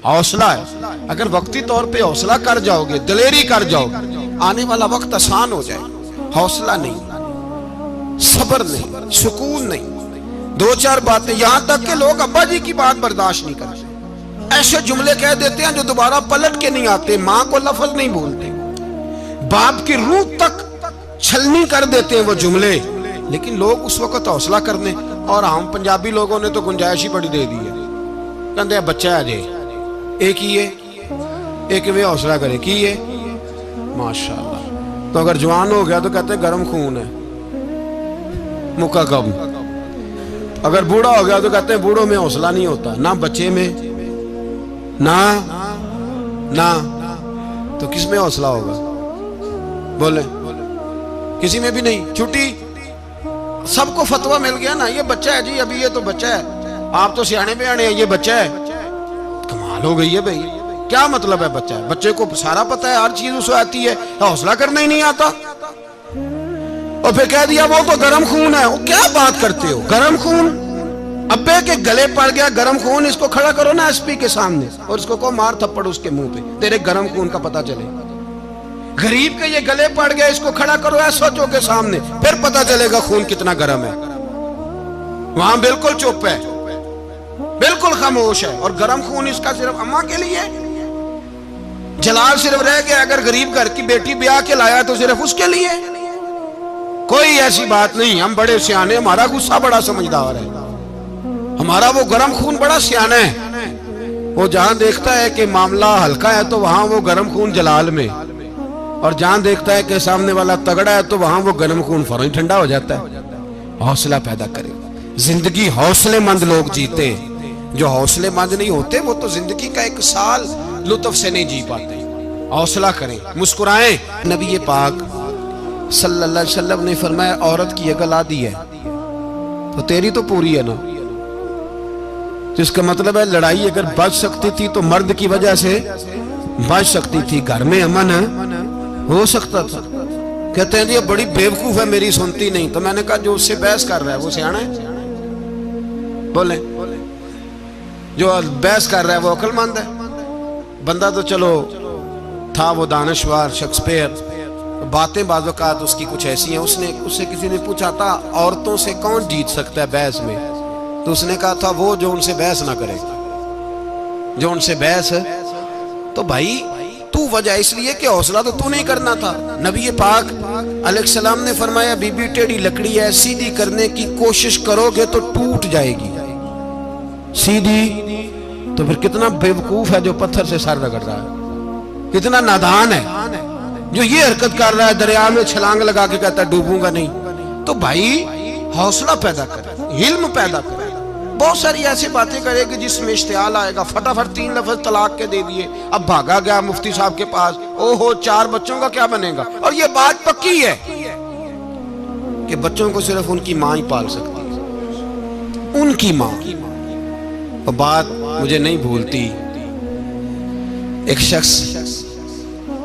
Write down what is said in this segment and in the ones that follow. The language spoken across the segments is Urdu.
حوصلہ ہے. اگر وقتی طور پہ حوصلہ کر جاؤ گے, دلیری کر جاؤ گے, آنے والا وقت آسان ہو جائے. حوصلہ نہیں, صبر نہیں, سکون نہیں. دو چار باتیں, یہاں تک کہ لوگ ابا جی کی بات برداشت نہیں کرتے, ایسے جملے کہہ دیتے ہیں جو دوبارہ پلٹ کے نہیں آتے. ماں کو لفظ نہیں بولتے, باپ کی روح تک چھلنی کر دیتے ہیں وہ جملے. لیکن لوگ اس وقت حوصلہ کرنے, اور ہم پنجابی لوگوں نے تو گنجائش ہی بڑی دے دی ہے. کہتے ہیں بچہ ہے جی, ایک ہی ہے, ایک میں حوصلہ کرے کی ہے ماشاءاللہ. تو اگر جوان ہو گیا تو کہتے ہیں گرم خون ہے, مکہ کم. اگر بوڑھا ہو گیا تو کہتے ہیں بوڑھوں میں حوصلہ نہیں ہوتا, نہ بچے میں نہ تو کس میں حوصلہ ہوگا؟ بولے کسی میں بھی نہیں. چھٹی سب کو فتویٰ مل گیا نا, یہ بچہ ہے جی, ابھی یہ تو بچہ ہے, آپ تو سیانے بیانے ہیں, یہ بچہ ہے. کمال ہو گئی ہے بھائی, کیا مطلب ہے بچہ ہے؟ بچے کو سارا پتہ ہے, ہر چیز اسے آتی ہے, حوصلہ کرنا ہی نہیں آتا. اور پھر کہہ دیا وہ تو گرم خون ہے. وہ کیا بات کرتے ہو, گرم خون؟ ابے کے گلے پڑ گیا گرم خون, اس کو کھڑا کرو نا ایس پی کے سامنے, اور اس کو مار تھپڑ اس کے منہ پہ, تیرے گرم خون کا پتہ چلے. غریب کے یہ گلے پڑ گیا, اس کو کھڑا کرو ایس ایچ او کے سامنے, پھر پتہ چلے گا خون کتنا گرم ہے. وہاں بالکل چپ ہے, بالکل خاموش ہے. اور گرم خون اس کا صرف اماں کے لیے, جلال صرف رہ گیا اگر غریب گھر کی بیٹی بیاہ کے لایا تو صرف اس کے لیے. کوئی ایسی بات نہیں. ہم بڑے سیانے, ہمارا غصہ بڑا سمجھدار ہے, ہمارا وہ گرم خون بڑا سیانا ہے. وہ جہاں دیکھتا ہے کہ معاملہ ہلکا ہے تو وہاں وہ گرم خون جلال میں, اور جہاں دیکھتا ہے کہ سامنے والا تگڑا ہے تو وہاں وہ گرم خون فوراً ٹھنڈا ہو جاتا ہے. حوصلہ پیدا کرے. زندگی حوصلے مند لوگ جیتے, جو حوصلے مند نہیں ہوتے وہ تو زندگی کا ایک سال لطف سے نہیں جی پاتے. حوصلہ کریں, مسکرائیں. نبی پاک صلی اللہ علیہ وسلم نے فرمایا عورت کی اگر آدھی ہے تو تیری تو پوری ہے نا. جس کا مطلب ہے لڑائی اگر بچ سکتی تھی تو مرد کی وجہ سے بچ سکتی تھی, گھر میں امن ہو سکتا تھا. کہتے ہیں یہ بڑی بیوقوف ہے, میری سنتی نہیں. تو میں نے کہا جو اس سے بحث کر رہا ہے وہ سیانا ہے؟ بولیں, جو بحث کر رہا ہے وہ عقل مند ہے؟ بندہ تو چلو تھا وہ دانشور شیکسپیئر, باتیں بعض اوقات اس کی کچھ ایسی ہیں. اس سے کسی نے پوچھا تھا عورتوں سے کون جیت سکتا ہے بحث میں, تو اس نے کہا تھا وہ جو ان سے بحث نہ کرے, جو ان سے بحث. تو بھائی تو وجہ اس لیے کہ حوصلہ تو نہیں کرنا تھا. نبی پاک علیہ السلام نے فرمایا بی بی ٹیڑھی لکڑی ہے, سیدھی کرنے کی کوشش کرو گے تو ٹوٹ جائے گی. سیدھی تو پھر کتنا بیوقوف ہے جو پتھر سے سر رگڑ رہا ہے, کتنا نادان ہے جو یہ حرکت کر رہا ہے, دریا میں چھلانگ لگا کے کہتا ہے ڈوبوں گا نہیں. تو بھائی حوصلہ پیدا کرے, علم پیدا کرے. بہت ساری ایسی باتیں کرے کہ جس میں اشتعال آئے گا. فٹافٹ 3 لفظ طلاق کے دے دیے, اب بھاگا گیا مفتی صاحب کے پاس, او ہو 4 بچوں کا کیا بنے گا. اور یہ بات پکی ہے کہ بچوں کو صرف ان کی ماں ہی پال سکتی ہے, ان کی ماں. اور بات مجھے نہیں بھولتی, ایک شخص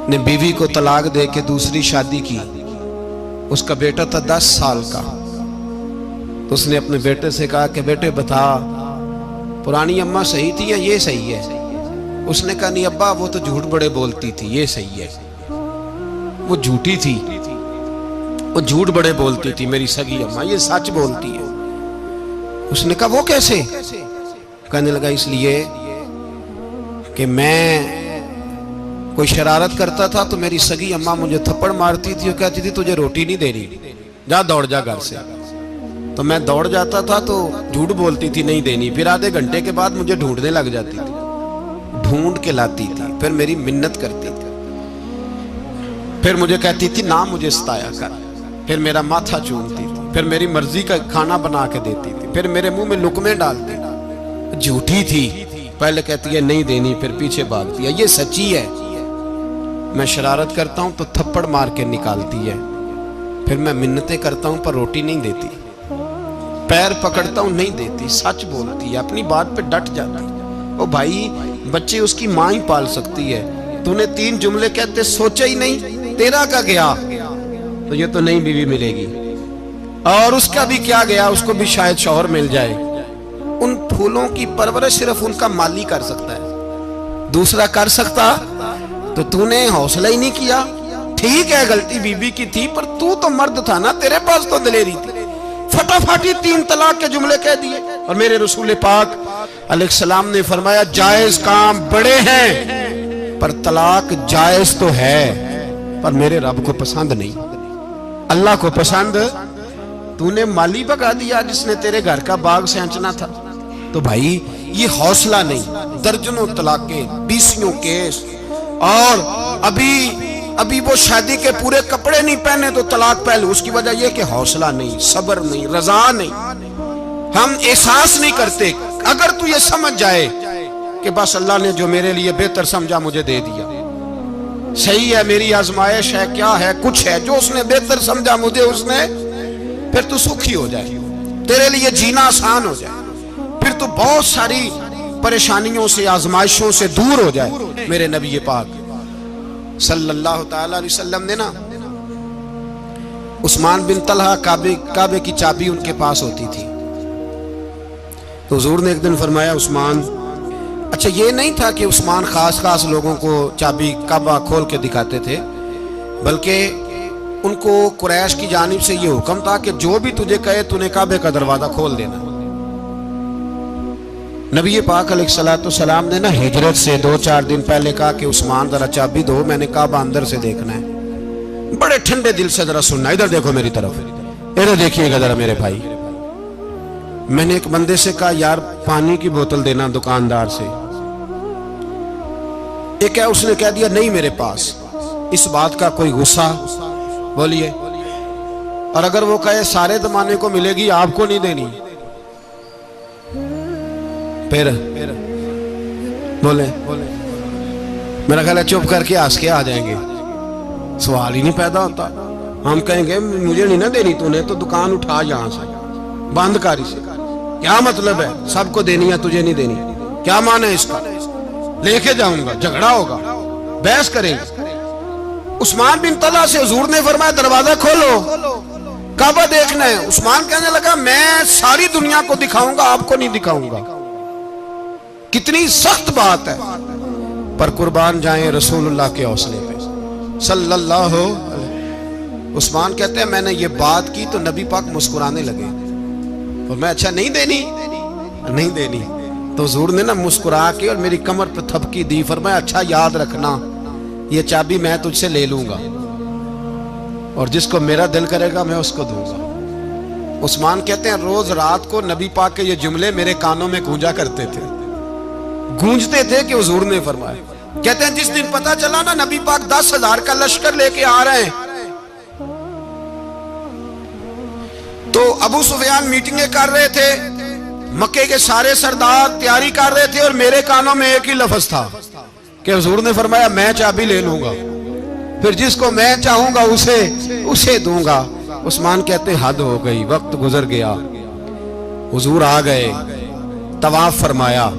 نے بیوی کو طلاق دے کے دوسری شادی کی. اس کا بیٹا تھا 10 سال کا. تو اس نے اپنے بیٹے سے کہا کہ بیٹے بتا پرانی اماں صحیح تھی یا یہ صحیح ہے؟ اس نے کہا نہیں ابا وہ تو جھوٹ بڑے بولتی تھی, یہ صحیح ہے. وہ جھوٹی تھی, وہ جھوٹ بڑے بولتی تھی میری سگی اماں, یہ سچ بولتی ہے. اس نے کہا وہ کیسے؟ کہنے لگا اس لیے کہ میں کوئی شرارت کرتا تھا تو میری سگی اماں مجھے تھپڑ مارتی تھی اور کہتی تھی تجھے روٹی نہیں دینی, جا دوڑ جا گھر سے. تو میں دوڑ جاتا تھا تو جھوٹ بولتی تھی نہیں دینی, پھر آدھے گھنٹے کے بعد مجھے ڈھونڈنے لگ جاتی تھی, ڈھونڈ کے لاتی تھی, پھر میری منت کرتی تھی, پھر مجھے کہتی تھی نہ مجھے ستایا کر, پھر میرا ماتھا چومتی تھی, پھر میری مرضی کا کھانا بنا کے دیتی تھی, پھر میرے منہ میں لقمے ڈالتی. جھوٹی تھی, پہلے کہتی ہے نہیں دینی, پھر پیچھے بھاگتی ہے. یہ سچی ہے, میں شرارت کرتا ہوں تو تھپڑ مار کے نکالتی ہے, پھر میں منتیں کرتا ہوں پر روٹی نہیں دیتی, پیر پکڑتا ہوں نہیں دیتی, سچ بولتی ہے, اپنی بات پہ ڈٹ جاتی. او بھائی بچے اس کی ماں ہی پال سکتی ہے. تو نے 3 جملے کہتے سوچا ہی نہیں, تیرا کا گیا تو یہ تو نئی بیوی ملے گی, اور اس کا بھی کیا گیا, اس کو بھی شاید شوہر مل جائے. ان پھولوں کی پرورش صرف ان کا مالی کر سکتا ہے, دوسرا کر سکتا تو تو نے حوصلہ ہی نہیں کیا. ٹھیک ہے غلطی بی بی کی تھی پر تو مرد تھا نا, تیرے پاس تو دلیری تھی. فٹافٹی 3 طلاق کے جملے کہہ دیے. اور میرے رسول پاک علیہ السلام نے فرمایا جائز کام بڑے ہیں پر طلاق جائز تو ہے پر میرے رب کو پسند نہیں, اللہ کو پسند. تو نے مالی بگا دیا جس نے تیرے گھر کا باغ سینچنا تھا. تو بھائی یہ حوصلہ نہیں, درجنوں طلاقیں, 20 کیس, اور ابھی وہ شادی کے پورے کپڑے نہیں پہنے تو طلاق پہلے. اس کی وجہ یہ کہ حوصلہ نہیں, صبر نہیں, رضا نہیں, ہم احساس نہیں کرتے. اگر تو یہ سمجھ جائے کہ بس اللہ نے جو میرے لیے بہتر سمجھا مجھے دے دیا, صحیح ہے, میری آزمائش ہے, کیا ہے, کچھ ہے جو اس نے بہتر سمجھا مجھے اس نے, پھر تو سکھی ہو جائے, تیرے لیے جینا آسان ہو جائے, پھر تو بہت ساری پریشانیوں سے, آزمائشوں سے دور ہو جائے. میرے نبی پاک صلی اللہ تعالی علیہ وسلم نے نا عثمان بن طلحہ, کعبے کی چابی ان کے پاس ہوتی تھی. تو حضور نے ایک دن فرمایا عثمان, اچھا یہ نہیں تھا کہ عثمان خاص لوگوں کو چابی کعبہ کھول کے دکھاتے تھے, بلکہ ان کو قریش کی جانب سے یہ حکم تھا کہ جو بھی تجھے کہے تو نے کعبے کا دروازہ کھول دینا. نبی پاک علیہ السلام نے نا ہجرت سے 2-4 دن پہلے کہا کہ عثمان ذرا چابی دو, میں نے کعبہ اندر سے دیکھنا ہے. بڑے ٹھنڈے دل سے ذرا سننا, ادھر دیکھو میری طرف, ادھر دیکھیے گا ذرا میرے بھائی. میں نے ایک بندے سے کہا یار پانی کی بوتل دینا دکاندار سے, ایک ہے اس نے کہہ دیا نہیں میرے پاس. اس بات کا کوئی غصہ بولیے, اور اگر وہ کہے سارے زمانے کو ملے گی آپ کو نہیں دینی, پھر بولے میرا خیال ہے چپ کر کے ہنس کے آ جائیں گے, سوال ہی نہیں پیدا ہوتا. ہم کہیں گے مجھے نہیں نہ دینی, تو نے تو دکان اٹھا یہاں سے, بند کاری سے, کیا مطلب ہے سب کو دینی ہے تجھے نہیں دینی, کیا معنی ہے اس کا, لے کے جاؤں گا, جھگڑا ہوگا, بحث کریں گے. عثمان بن طلحہ سے حضور نے فرمایا دروازہ کھولو, کعبہ دیکھنا ہے. عثمان کہنے لگا میں ساری دنیا کو دکھاؤں گا, آپ کو نہیں دکھاؤں گا. کتنی سخت بات ہے, پر قربان جائیں رسول اللہ کے حوصلے پہ صلی اللہ. عثمان کہتے ہیں میں نے یہ بات کی تو نبی پاک مسکرانے لگے, اور میں اچھا نہیں دینی. تو حضور نے نا مسکرا کے اور میری کمر پہ تھپکی دی, فرمایا اچھا یاد رکھنا یہ چابی میں تجھ سے لے لوں گا, اور جس کو میرا دل کرے گا میں اس کو دوں گا. عثمان کہتے ہیں روز رات کو نبی پاک کے یہ جملے میرے کانوں میں گونجتے تھے کہ حضور نے فرمایا. کہتے ہیں جس دن پتا چلا نا نبی پاک 10,000 کا لشکر لے کے آ رہے ہیں, تو ابو سفیان میٹنگیں کر رہے تھے, مکے کے سارے سردار تیاری کر رہے تھے, اور میرے کانوں میں ایک ہی لفظ تھا کہ حضور نے فرمایا میں چابی لے لوں گا, پھر جس کو میں چاہوں گا اسے دوں گا. عثمان کہتے حد ہو گئی, وقت گزر گیا, حضور آ گئے, طواف فرمایا,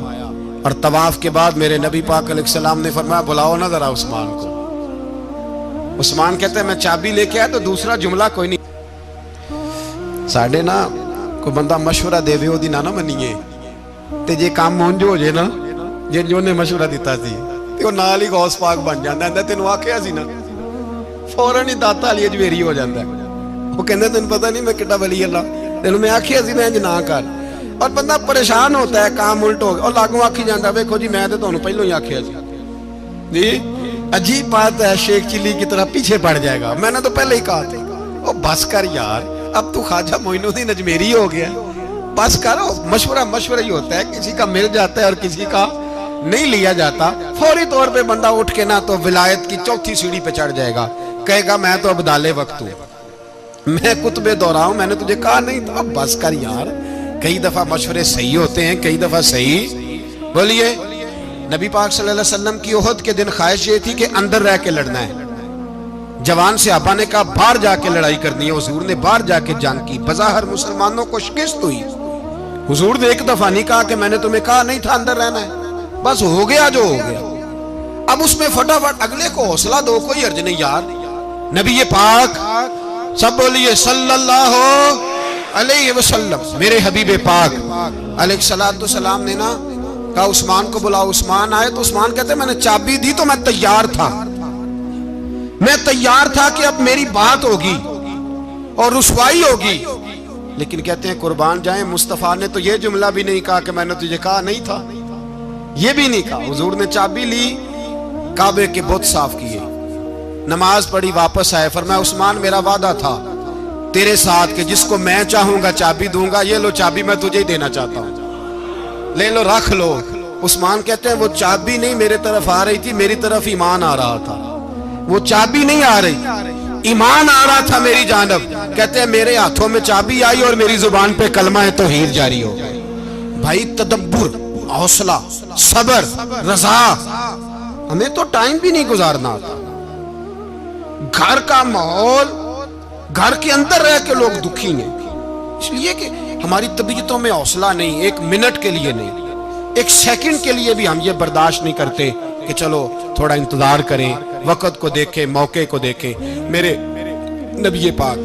اور طواف کے بعد میرے نبی پاک علیہ السلام نے فرمایا بلاؤ نا ذرا عثمان کو. عثمان کہتے ہیں میں چابی لے کے آیا تو دوسرا جملہ کوئی نہیں. ساڑھے نا کوئی بندہ مشورہ دے وے دی نہ منیے, تے جے کام مونج ہو جائے نا جن جو نے مشورہ دیتا سی تے وہ نال ہی غوث پاک بن جاندا ہے. تینوں آکھیا سی نا فوراً ہی داتا علی اجمیری ہو جاندا ہے. وہ کہندے تینوں پتہ نہیں میں کڈا ولی اللہ, تینوں میں آکھیا سی میں انج نہ کر, اور بندہ پریشان ہوتا ہے, کام الٹ ہو گیا, اور لاگوں آکھی جاندا ویکھو جی میں تے تانوں پہلوں ہی آکھیا سی جی. عجیب بات ہے, شیخ چلی کی طرح پیچھے پڑ جائے گا, میں نے تو پہلے ہی کہا تھا. او بس کر یار, اب تو خواجہ معین الدین اجمیری ہو گیا, بس کرو. مشورہ ہی ہوتا ہے, کسی کا مل جاتا ہے اور کسی کا نہیں لیا جاتا. فوری طور پہ بندہ اٹھ کے نا تو ولایت کی 4تھی سیڑھی پہ چڑھ جائے گا, کہے گا میں تو اب دالے وقت ہوں, میں قطب دورہ ہوں, میں نے تجھے کہا نہیں تھا. اب بس کر یار, کئی دفعہ مشورے صحیح ہوتے ہیں, کئی دفعہ صحیح. بولیے نبی پاک صلی اللہ علیہ وسلم کی احد کے دن خواہش یہ تھی کہ اندر رہ کے لڑنا ہے. جوان سے آبا نے کہا باہر جا کے لڑائی کرنی ہے. حضور نے باہر جا کے جنگ کی, بظاہر مسلمانوں کو شکست ہوئی. حضور نے ایک دفعہ نہیں کہا کہ میں نے تمہیں کہا نہیں تھا اندر رہنا ہے, بس ہو گیا جو ہو گیا. اب اس میں فٹافٹ اگلے کو حوصلہ دو, کوئی حرج نہیں یار. نبی پاک سب بولیے صلی اللہ علیہ وسلم, میرے حبیب پاک علیہ السلام نے نا کہا عثمان کو بلاؤ. عثمان آئے تو عثمان کہتے میں نے چابی دی تو میں تیار تھا, میں تیار تھا کہ اب میری بات ہوگی اور رسوائی ہوگی. لیکن کہتے ہیں قربان جائیں مصطفیٰ نے تو یہ جملہ بھی نہیں کہا کہ میں نے تجھے کہا نہیں تھا, یہ بھی نہیں کہا. حضور نے چابی لی, کعبے کے بت صاف کیے, نماز پڑھی, واپس آئے. فرمایا عثمان میرا وعدہ تھا تیرے ساتھ کہ جس کو میں چاہوں گا چابی دوں گا, یہ لو چابی میں تجھے ہی دینا چاہتا ہوں, لے لو رکھ لو. عثمان کہتے ہیں وہ چابی نہیں میرے طرف آ رہی تھی, میری طرف ایمان آ رہا تھا. وہ چابی نہیں آ رہی, ایمان آ رہا تھا میری جانب. کہتے ہیں میرے ہاتھوں میں چابی آئی اور میری زبان پہ کلمہ توحید جاری ہو. بھائی تدبر, حوصلہ, صبر, رضا. ہمیں تو ٹائم بھی نہیں گزارنا ہوتا. گھر کا ماحول, گھر کے اندر رہ کے لوگ دکھی ہیں, اس لیے کہ ہماری طبیعتوں میں حوصلہ نہیں, ایک منٹ کے لیے نہیں, ایک سیکنڈ کے لیے بھی ہم یہ برداشت نہیں کرتے کہ چلو تھوڑا انتظار کریں, وقت کو دیکھیں, موقع کو دیکھیں. میرے نبی پاک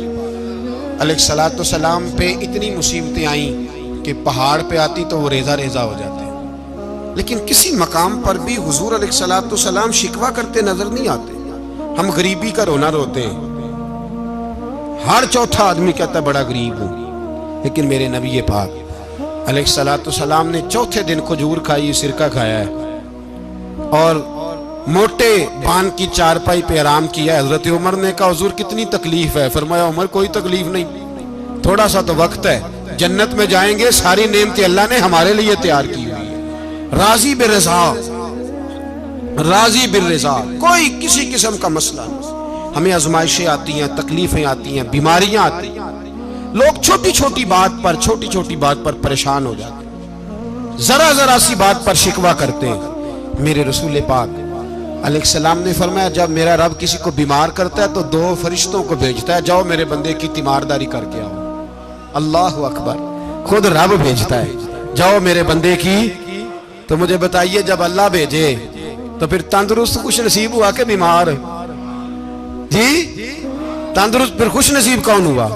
علیہ الصلوۃ والسلام پہ اتنی مصیبتیں آئیں کہ پہاڑ پہ آتی تو وہ ریزہ ریزہ ہو جاتے ہیں, لیکن کسی مقام پر بھی حضور علیہ الصلوۃ والسلام شکوہ کرتے نظر نہیں آتے. ہم غریبی کا رونا روتے ہیں, ہر چوتھا آدمی کہتا ہے بڑا غریب ہوں, لیکن میرے نبی پاک علیہ الصلوۃ والسلام نے چوتھے دن کھجور کھائی, سرکہ کھایا ہے اور موٹے بان کی چارپائی پہ آرام کیا ہے. حضرت عمر نے کہا حضور کتنی تکلیف ہے؟ فرمایا عمر کوئی تکلیف نہیں, تھوڑا سا تو وقت ہے, جنت میں جائیں گے, ساری نعمتیں اللہ نے ہمارے لیے تیار کی ہوئی ہے. راضی بالرضا, راضی بالرضا, کوئی کسی قسم کا مسئلہ نہیں. ہمیں آزمائشیں آتی ہیں, تکلیفیں آتی ہیں, بیماریاں آتی ہیں, لوگ چھوٹی چھوٹی بات پر پریشان ہو جاتے ہیں, ذرا ذرا سی بات پر شکوہ کرتے ہیں. میرے رسول پاک علیہ السلام نے فرمایا جب میرا رب کسی کو بیمار کرتا ہے تو 2 فرشتوں کو بھیجتا ہے, جاؤ میرے بندے کی تیمارداری کر کے آؤ. اللہ اکبر, خود رب بھیجتا ہے, جاؤ میرے بندے کی. تو مجھے بتائیے جب اللہ بھیجے تو پھر تندرست خوش نصیب ہوا کہ بیمار؟ جی تندرست پھر خوش نصیب کون ہوا؟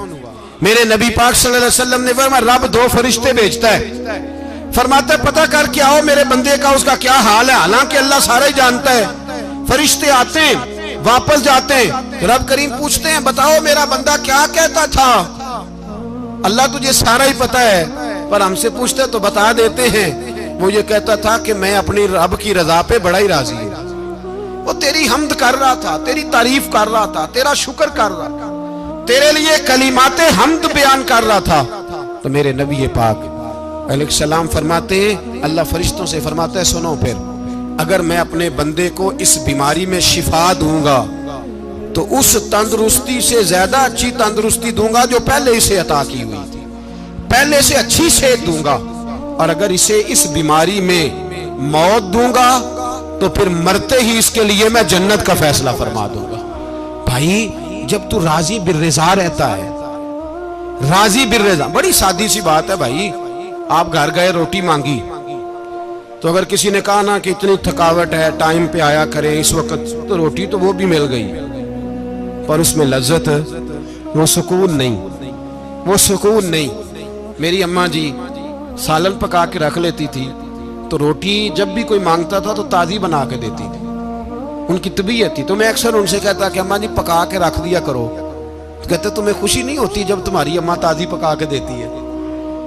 میرے نبی پاک صلی اللہ علیہ وسلم نے فرمایا رب 2 فرشتے بھیجتا ہے, فرماتا ہے پتہ کر کے آؤ میرے بندے کا اس کا کیا حال ہے. حالانکہ اللہ سارا ہی جانتا ہے. فرشتے آتے ہیں, واپس جاتے ہیں, رب کریم پوچھتے ہیں بتاؤ میرا بندہ کیا کہتا تھا. اللہ تجھے سارا ہی پتہ ہے, پر ہم سے پوچھتے تو بتا دیتے ہیں. وہ یہ کہتا تھا کہ میں اپنی رب کی رضا پہ بڑا ہی راضی ہوں. وہ تیری حمد کر رہا تھا, تیری تعریف کر رہا تھا, تیرا شکر کر رہا تھا, تیرے لیے کلمات حمد بیان کر رہا تھا. تو میرے نبی پاک علیہ السلام فرماتے ہیں, اللہ فرشتوں سے فرماتا ہے سنو پھر اگر میں اپنے بندے کو اس بیماری میں شفا دوں گا تو اس تندرستی سے زیادہ اچھی تندرستی دوں گا جو پہلے اسے عطا کی ہوئی تھی, پہلے سے اچھی صحت دوں گا. اور اگر اسے اس بیماری میں موت دوں گا تو پھر مرتے ہی اس کے لیے میں جنت کا فیصلہ فرما دوں گا. بھائی جب تو راضی بالرضا رہتا ہے, راضی بالرضا, بڑی سادی سی بات ہے بھائی. آپ گھر گئے روٹی مانگی تو اگر کسی نے کہا نا کہ اتنی تھکاوٹ ہے ٹائم پہ آیا کریں اس وقت, تو روٹی تو وہ بھی مل گئی, پر اس میں لذت, وہ سکون نہیں, وہ سکون نہیں. میری اماں جی سالن پکا کے رکھ لیتی تھی تو روٹی جب بھی کوئی مانگتا تھا تو تازی بنا کے دیتی تھی, ان کی طبیعت تھی. تو میں اکثر ان سے کہتا کہ اماں جی پکا کے رکھ دیا کرو. کہتے تمہیں خوشی نہیں ہوتی جب تمہاری اماں تازی پکا کے دیتی ہے؟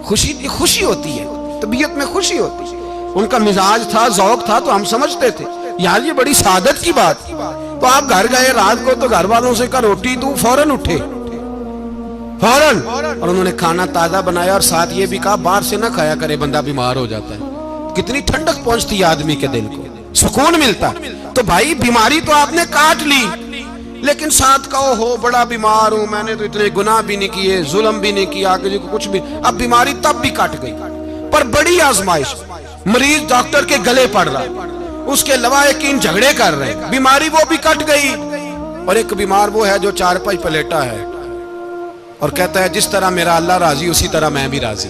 خوشی ہوتی ہے, طبیعت میں خوشی ہوتی ہے. ان کا مزاج تھا, ذوق تھا, تو ہم سمجھتے تھے یار یہ بڑی سعادت کی بات. تو آپ گھر گئے رات کو تو گھر والوں سے کہا روٹی دوں, فوراً اٹھے, فوراً, اور انہوں نے کھانا تازہ بنایا اور ساتھ یہ بھی کہا باہر سے نہ کھایا کرے بندہ بیمار ہو جاتا ہے. کتنی ٹھنڈک پہنچتی ہے آدمی کے دل کو, سکون ملتا. تو بھائی بیماری تو آپ نے کاٹ لی, لیکن ساتھ کہو ہو بڑا بیمار ہوں, میں نے تو اتنے گناہ بھی نہیں کیے, ظلم بھی نہیں کیا, کسی کو کچھ بھی. اب بیماری تب بھی کٹ گئی, پر بڑی آزمائش, مریض ڈاکٹر کے گلے پڑ رہا, اس کے لواحقین جھگڑے کر رہے, بیماری وہ بھی کٹ گئی. اور ایک بیمار وہ ہے جو چارپائی پلیٹا ہے اور کہتا ہے جس طرح میرا اللہ راضی اسی طرح میں بھی راضی.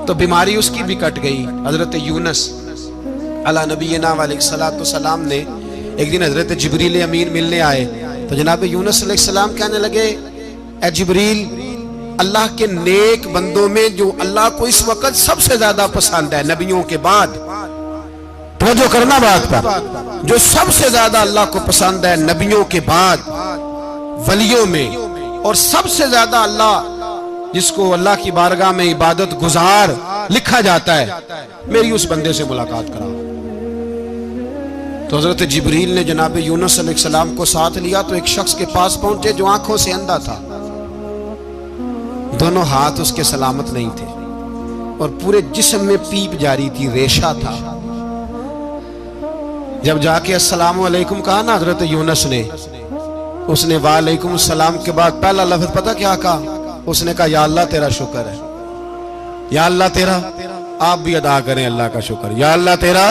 تو بیماری اس کی بھی کٹ گئی. حضرت یونس علی نبینا علیہ الصلوۃ والسلام نے ایک دن حضرت جبریل امین ملنے آئے تو جناب یونس علیہ السلام کہنے لگے اے جبریل, اللہ کے نیک بندوں میں جو اللہ کو اس وقت سب سے زیادہ پسند ہے نبیوں کے بعد, توجہ کرنا بات پر، جو سب سے زیادہ اللہ کو پسند ہے نبیوں کے بعد ولیوں میں، اور سب سے زیادہ اللہ جس کو اللہ کی بارگاہ میں عبادت گزار لکھا جاتا ہے، میری اس بندے سے ملاقات کراؤ۔ تو حضرت جبریل نے جناب یونس علیہ السلام کو ساتھ لیا تو ایک شخص کے پاس پہنچے جو آنکھوں سے اندھا تھا، دونوں ہاتھ اس کے سلامت نہیں تھے اور پورے جسم میں پیپ جاری تھی، ریشہ تھا۔ جب جا کے السلام علیکم کہا نا حضرت یونس نے، اس نے وعلیکم السلام کے بعد پہلا لفظ پتہ کیا کہا؟ اس نے کہا یا اللہ تیرا شکر ہے، یا اللہ تیرا، آپ بھی ادا کریں اللہ کا شکر، یا اللہ تیرا،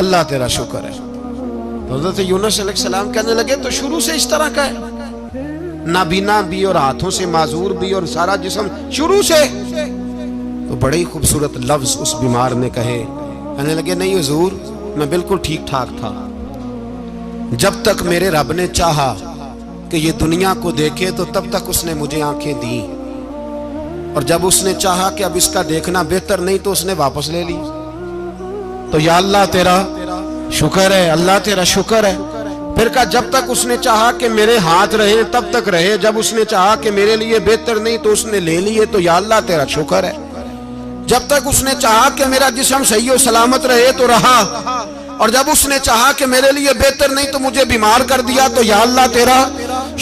اللہ تیرا شکر ہے۔ تو حضرت یونس علیہ السلام کہنے لگے تو شروع سے اس طرح کا ہے، نابینا بھی اور ہاتھوں سے معذور بھی اور سارا جسم شروع سے؟ تو بڑے ہی خوبصورت لفظ اس بیمار نے کہے، کہنے لگے نہیں حضور میں بالکل ٹھیک ٹھاک تھا، جب تک میرے رب نے چاہا کہ یہ دنیا کو دیکھے تو تب تک اس نے مجھے آنکھیں دی، اور جب اس نے چاہا کہ اب اس کا دیکھنا بہتر نہیں تو اس نے واپس لے لی۔ تو یا اللہ تیرا شکر ہے، اللہ تیرا شکر ہے۔ پھر کہا جب تک اس نے چاہا کہ میرے ہاتھ رہے تب تک رہے، جب اس نے چاہا کہ میرے لیے بہتر نہیں تو اس نے لے لیے، تو یا اللہ تیرا شکر ہے۔ جب تک اس نے چاہا کہ میرا جسم صحیح و سلامت رہے تو رہا، اور جب اس نے چاہا کہ میرے لیے بہتر نہیں تو مجھے بیمار کر دیا، تو یا اللہ تیرا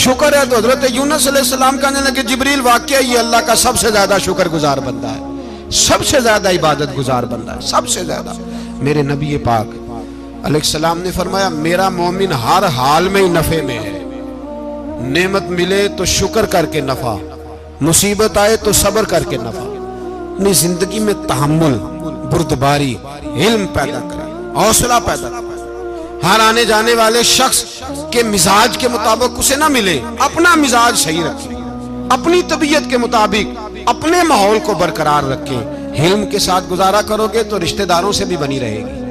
شکر ہے۔ تو حضرت یونس علیہ السلام کہنے لگے جبریل واقعہ یہ اللہ کا سب سے زیادہ شکر گزار بندہ ہے، سب سے زیادہ عبادت گزار بندہ ہے، سب سے زیادہ۔ میرے نبی پاک علیہ السلام نے فرمایا میرا مومن ہر حال میں نفع میں ہے، نعمت ملے تو شکر کر کے نفع، مصیبت آئے تو صبر کر کے نفع، اپنی زندگی میں تحمل، بردباری، علم پیدا کرے، حوصلہ پیدا کرے۔ ہر آنے جانے والے شخص کے مزاج کے مطابق اسے نہ ملے، اپنا مزاج صحیح رکھے، اپنی طبیعت کے مطابق اپنے ماحول کو برقرار رکھے۔ علم کے ساتھ گزارا کرو گے تو رشتہ داروں سے بھی بنی رہے گی،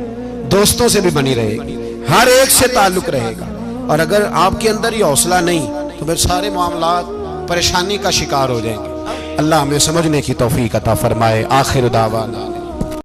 دوستوں سے بھی بنی رہے گی، ہر ایک سے تعلق رہے گا۔ اور اگر آپ کے اندر یہ حوصلہ نہیں تو پھر سارے معاملات پریشانی کا شکار ہو جائیں گے۔ اللہ ہمیں سمجھنے کی توفیق عطا فرمائے۔ آخر دعوانا